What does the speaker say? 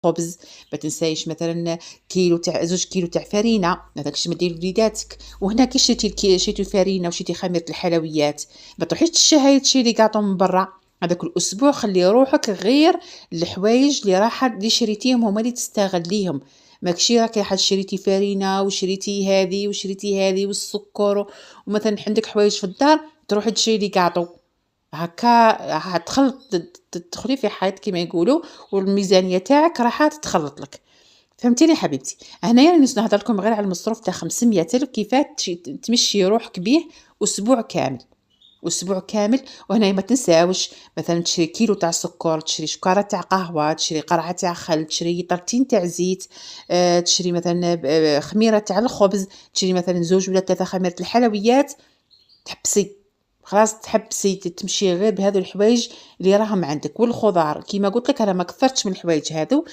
خبز، ما تنسايش مثلًا كيلو تاع 2 كيلو تاع فرينة، هذاك الشي ما دير لوليداتك، وهنا كي شريتي الفرينة وشريتي خميرة الحلويات، ما تروحيش تشري كاطو من برا، هذاك الأسبوع خلّي روحك غير الحوايج اللي شريتيهم هُما اللي تستغليهم، ماكشي راكي شريتي فرينة وشريتي هذي وشريتي هذي والسكر ومثلًا عندك حوايج في الدار تروحي تشري لي كاطو. هاكا تدخلي في حيط كيما يقولوا، والميزانية تاعك راح تتخلط لك، فهمتيني حبيبتي؟ هنايا راني نهضر لكم غير على المصروف تاع 500,000 كيفاه تمشّي روحك بيه أسبوع كامل، أسبوع كامل، وهنايا ما تنساوش مثلًا تشري كيلو تاع سكر، تشري شكارة تاع قهوة، تشري قرعة تاع خل، تشري طرتين تاع زيت، تشري مثلًا خميرة تاع الخبز، تشري مثلًا 2 ولا 3 خميرة الحلويات، تحبسي، خلاص تحبسي تمشي غير بهادو الحوايج اللي راهم عندك، والخضار كيما قُلت لك أنا ما كثرتش من الحوايج هادو.